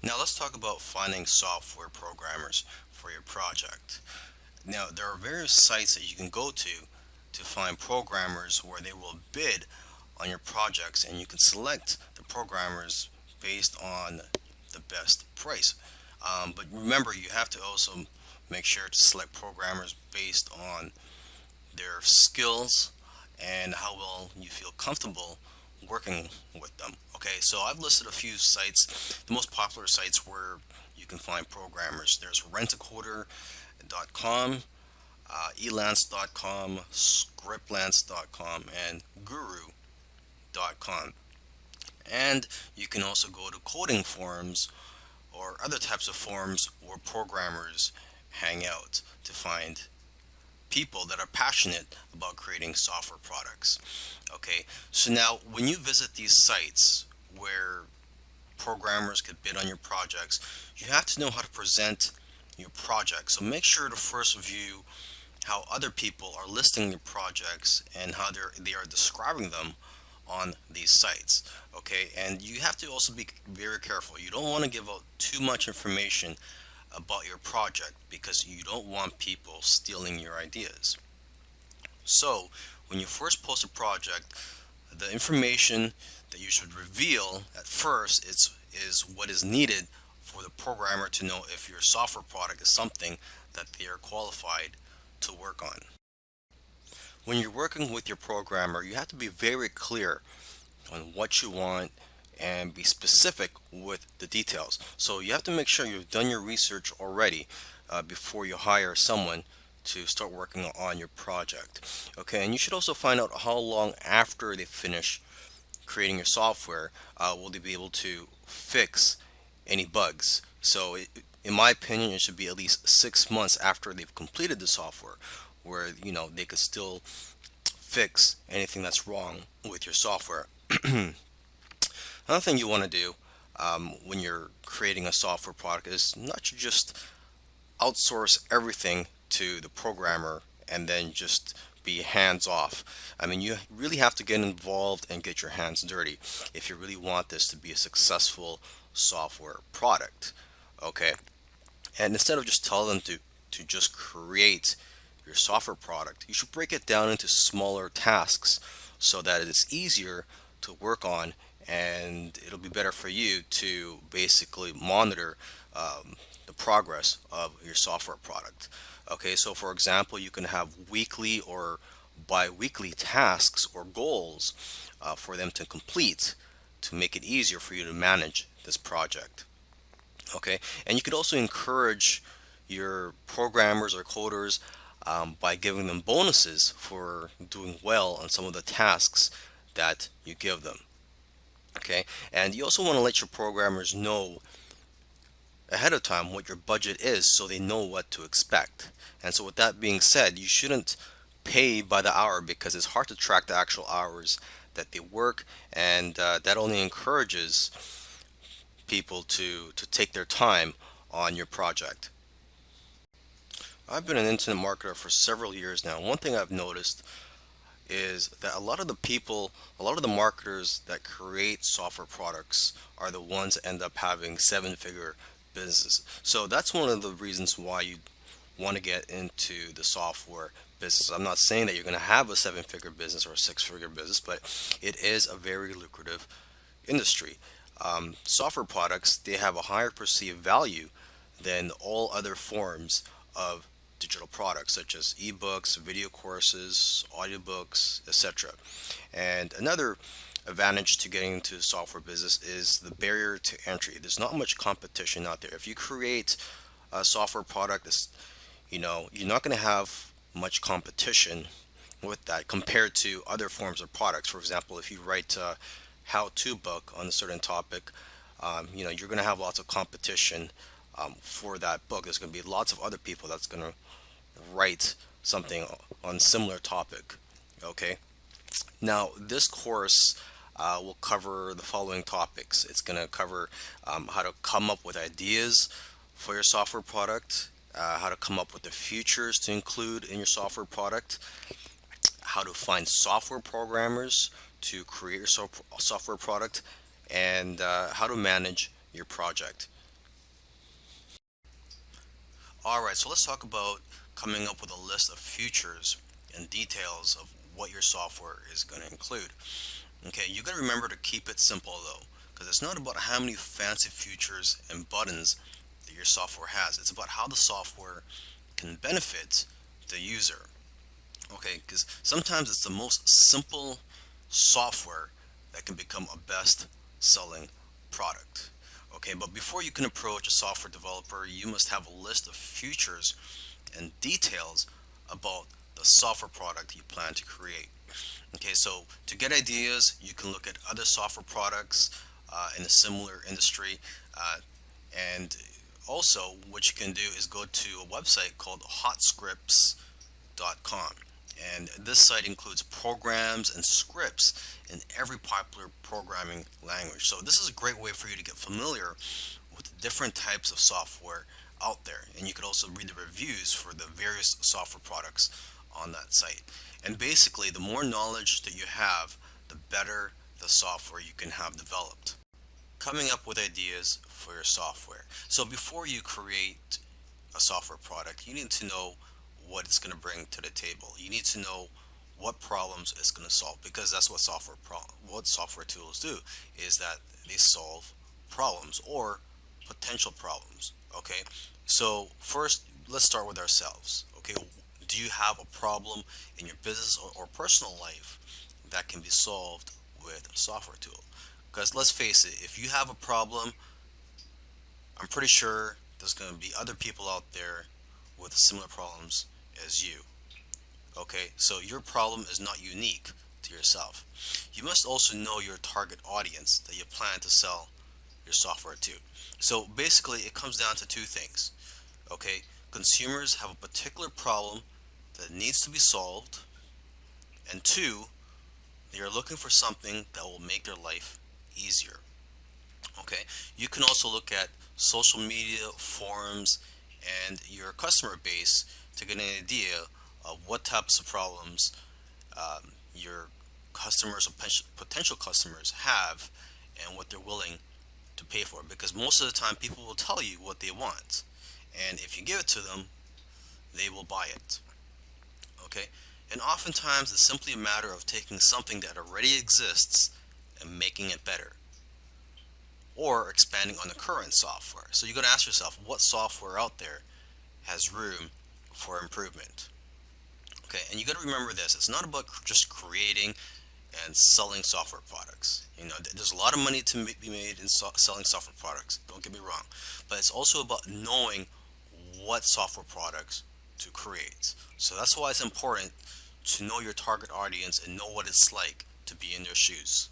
Now let's talk about finding software programmers for your project. Now there are various sites that you can go to find programmers where they will bid on your projects, and you can select the programmers based on the best price. But remember, you have to also make sure to select programmers based on their skills and how well you feel comfortable working with them. Okay, so I've listed a few sites, the most popular sites where you can find programmers. There's rentacoder.com, elance.com, scriptlance.com, and guru.com. And you can also go to coding forums or other types of forums where programmers hang out to find people that are passionate about creating software products. Okay, so now when you visit these sites where programmers could bid on your projects, you have to know how to present your project. So make sure to first review how other people are listing your projects and how they are describing them on these sites. Okay, and you have to also be very careful. You don't want to give out too much information about your project because you don't want people stealing your ideas. So, when you first post a project, the information that you should reveal at first is what is needed for the programmer to know if your software product is something that they are qualified to work on. When you're working with your programmer, you have to be very clear on what you want and be specific with the details. So you have to make sure you've done your research already before you hire someone to start working on your project. Okay, and you should also find out how long after they finish creating your software will they be able to fix any bugs. So in my opinion, it should be at least 6 months after they've completed the software where they could still fix anything that's wrong with your software. Another thing you want to do when you're creating a software product is not to just outsource everything to the programmer and then just be hands off. I mean, you really have to get involved and get your hands dirty if you really want this to be a successful software product. Okay, and instead of just telling them to just create your software product, you should break it down into smaller tasks so that it's easier to work on, and it'll be better for you to basically monitor the progress of your software product. Okay, so for example, you can have weekly or bi-weekly tasks or goals for them to complete to make it easier for you to manage this project. Okay, and you could also encourage your programmers or coders by giving them bonuses for doing well on some of the tasks that you give them. Okay, and you also want to let your programmers know ahead of time what your budget is so they know what to expect. And so, with that being said, you shouldn't pay by the hour because it's hard to track the actual hours that they work, and that only encourages people to take their time on your project. I've been an internet marketer for several years now. One thing I've noticed is that a lot of the marketers that create software products are the ones that end up having seven-figure businesses. So that's one of the reasons why you want to get into the software business. I'm not saying that you're going to have a seven-figure business or a six-figure business, but it is a very lucrative industry. Software products, they have a higher perceived value than all other forms of digital products such as ebooks, video courses, audiobooks, etc. And another advantage to getting into the software business is the barrier to entry. There's not much competition out there. If you create a software product that's, you're not going to have much competition with that compared to other forms of products. For example, if you write a how-to book on a certain topic, you're going to have lots of competition for that book. There's going to be lots of other people that's going to write something on similar topic. Okay, now this course will cover the following topics. It's going to cover how to come up with ideas for your software product, how to come up with the features to include in your software product, how to find software programmers to create your software product, and how to manage your project. All right, so let's talk about coming up with a list of features and details of what your software is going to include. Okay, you got to remember to keep it simple though, because it's not about how many fancy features and buttons that your software has. It's about how the software can benefit the user. Okay, because sometimes it's the most simple software that can become a best selling product. Okay, but before you can approach a software developer, you must have a list of features and details about the software product you plan to create. Okay, so to get ideas, you can look at other software products in a similar industry. And also, what you can do is go to a website called hotscripts.com. And this site includes programs and scripts in every popular programming language. So this is a great way for you to get familiar with the different types of software out there. And you could also read the reviews for the various software products on that site. And basically, the more knowledge that you have, the better the software you can have developed. Coming up with ideas for your software. So before you create a software product, you need to know what it's going to bring to the table. You need to know what problems it's going to solve, because that's what what software tools do, is that they solve problems or potential problems. Okay, so first let's start with ourselves. Okay, do you have a problem in your business or personal life that can be solved with a software tool? Because let's face it, if you have a problem, I'm pretty sure there's going to be other people out there with similar problems as you. Okay, so your problem is not unique to yourself. You must also know your target audience that you plan to sell your software to. So basically, it comes down to two things. Okay, consumers have a particular problem that needs to be solved, and two, they are looking for something that will make their life easier. Okay, you can also look at social media, forums, and your customer base to get an idea of what types of problems your customers or potential customers have and what they're willing to pay for. Because most of the time, people will tell you what they want, and if you give it to them, they will buy it. Okay, and oftentimes it's simply a matter of taking something that already exists and making it better, or expanding on the current software. So you got to ask yourself, what software out there has room for improvement? Okay, and you got to remember this: it's not about just creating and selling software products. You know, there's a lot of money to be made in selling software products. Don't get me wrong, but it's also about knowing what software products to create. So that's why it's important to know your target audience and know what it's like to be in their shoes.